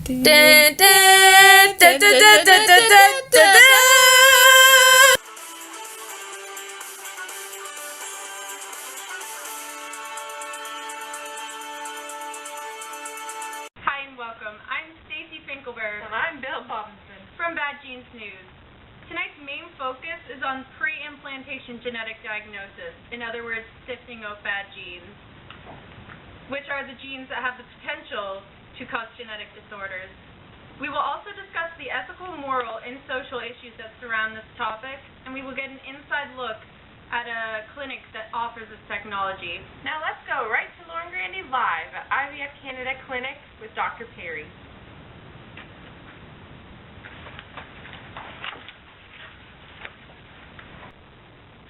Dun, dun, dun, dun, dun, dun, dun, dun, dun, dun. Hi and welcome. I'm Stacy Finkelberg. And I'm Bill Bobinson. From Bad Genes News. Tonight's main focus is on pre-implantation genetic diagnosis, in other words, sifting out bad genes, which are the genes that have the potential to cause genetic disorders. We will also discuss the ethical, moral, and social issues that surround this topic, and we will get an inside look at a clinic that offers this technology. Now let's go right to Lauren Grandy live at IVF Canada Clinic with Dr. Perry.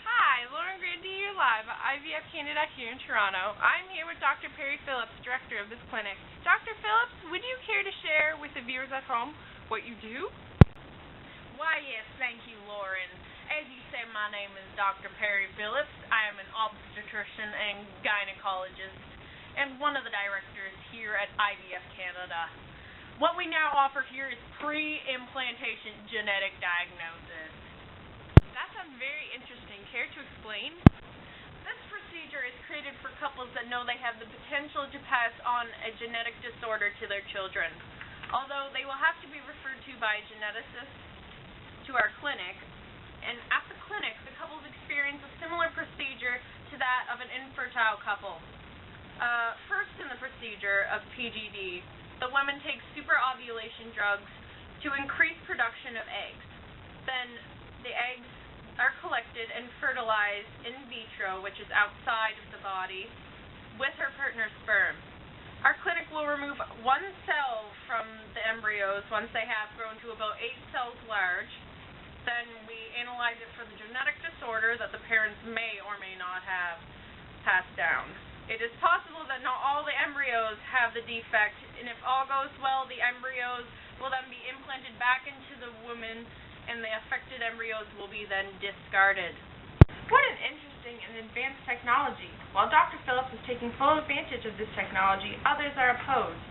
Hi, Lauren Grandy, you're live at IVF Canada here in Toronto. I'm here with Dr. Perry Phillips, director of this clinic. Dr. Phillips, would you care to share with the viewers at home what you do? Why, yes, thank you, Lauren. As you said, my name is Dr. Perry Phillips. I am an obstetrician and gynecologist and one of the directors here at IVF Canada. What we now offer here is pre-implantation genetic diagnosis. That sounds very interesting. Care to explain? This procedure is created for couples that know they have the potential to pass on a genetic disorder to their children. Although they will have to be referred to by a geneticist to our clinic, and at the clinic, the couples experience a similar procedure to that of an infertile couple. First in the procedure of PGD, the woman takes superovulation drugs to increase production of eggs. Then the eggs are collected and fertilized in vitro, which is outside of the body, with her partner's sperm. Our clinic will remove one cell from the embryos once they have grown to about 8 cells large. Then we analyze it for the genetic disorder that the parents may or may not have passed down. It is possible that not all the embryos have the defect, and if all goes well, the embryos will then be implanted back into the woman, and the affected embryos will be then discarded. What an interesting and advanced technology. While Dr. Phillips is taking full advantage of this technology, others are opposed.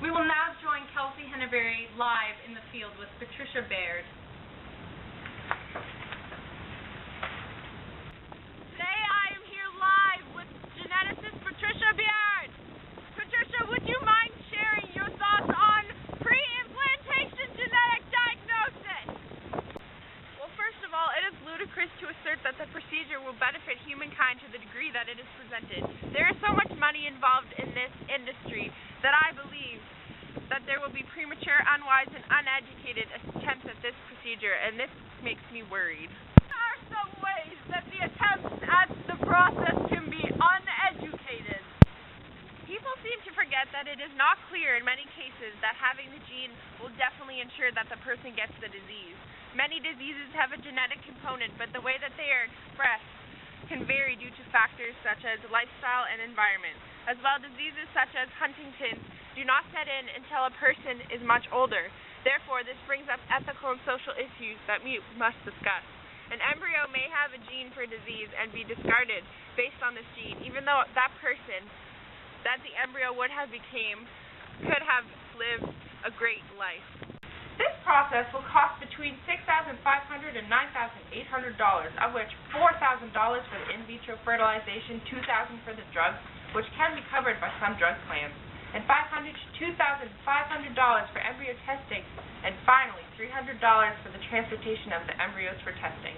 We will now join Kelsey Henneberry live in the field with Patricia Baird. Today I am here live with geneticist Patricia Baird. Patricia, would you mind sharing your thoughts on pre-implantation genetic diagnosis? Well, first of all, it is ludicrous to assert that the procedure will benefit humankind to the degree that it is presented. There is so much money involved in this industry that I believe that there will be premature, unwise, and uneducated attempts at this procedure, and this makes me worried. There are some ways that the attempts at the process can be uneducated. People seem to forget that it is not clear in many cases that having the gene will definitely ensure that the person gets the disease. Many diseases have a genetic component, but the way that they are expressed can vary due to factors such as lifestyle and environment. As well, diseases such as Huntington's do not set in until a person is much older. Therefore, this brings up ethical and social issues that we must discuss. An embryo may have a gene for disease and be discarded based on this gene, even though that person that the embryo would have became could have lived a great life. This process will cost between $6,500 and $9,800, of which $4,000 for the in vitro fertilization, $2,000 for the drugs, which can be covered by some drug plans, and $500 to $2,500 for embryo testing, and finally $300 for the transportation of the embryos for testing.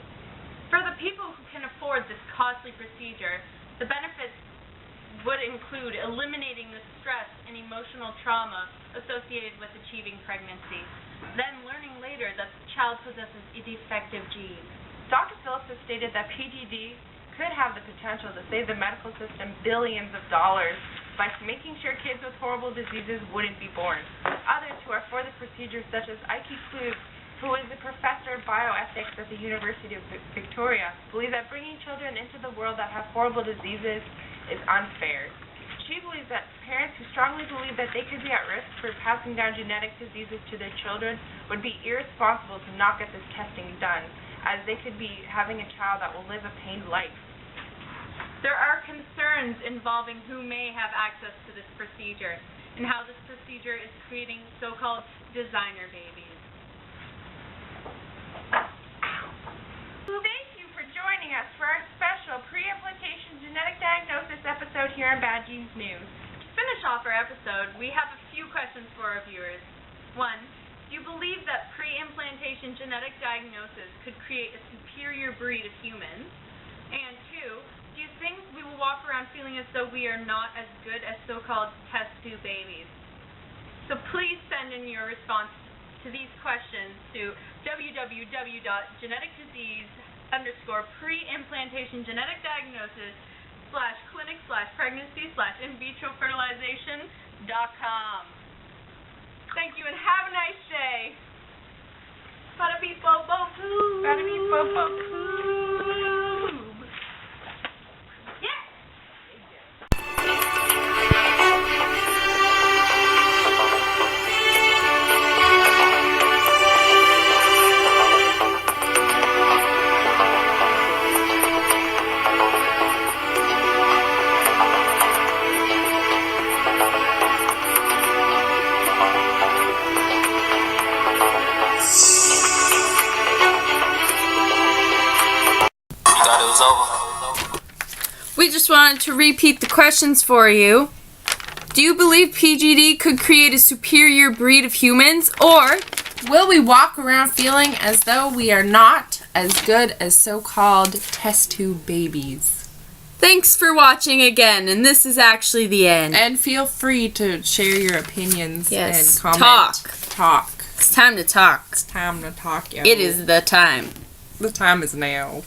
For the people who can afford this costly procedure, the benefits would include eliminating the stress and emotional trauma associated with achieving pregnancy, then learning later that the child possesses a defective gene. Dr. Phillips has stated that PGD could have the potential to save the medical system billions of dollars by making sure kids with horrible diseases wouldn't be born. Others who are for the procedure, such as Ike Klug, who is a professor of bioethics at the University of Victoria, believe that bringing children into the world that have horrible diseases is unfair. She believes that parents who strongly believe that they could be at risk for passing down genetic diseases to their children would be irresponsible to not get this testing done, as they could be having a child that will live a pained life. There are concerns involving who may have access to this procedure and how this procedure is creating so-called designer babies. Thank you for joining us for our special pre-implantation genetic diagnosis episode here on Bad Genes News. To finish off our episode, we have a few questions for our viewers. 1. Do you believe that pre-implantation genetic diagnosis could create a superior breed of humans? And 2, do you think we will walk around feeling as though we are not as good as so-called test tube babies? So please send in your response to these questions to www.geneticdisease_pre-implantation genetic diagnosis/clinic/pregnancy/in-vitro-fertilization.com. Thank you and have a nice day. Bada beep bo bo boo. Bada beep bo bo boo. We just wanted to repeat the questions for you. Do you believe PGD could create a superior breed of humans, or Will we walk around feeling as though we are not as good as so-called test tube babies? thanks for watching again, and this is actually the end. And feel free to share your opinions Yes, and comment. talk. It's time to talk. It's time to talk, yo. It is the time. The time is now.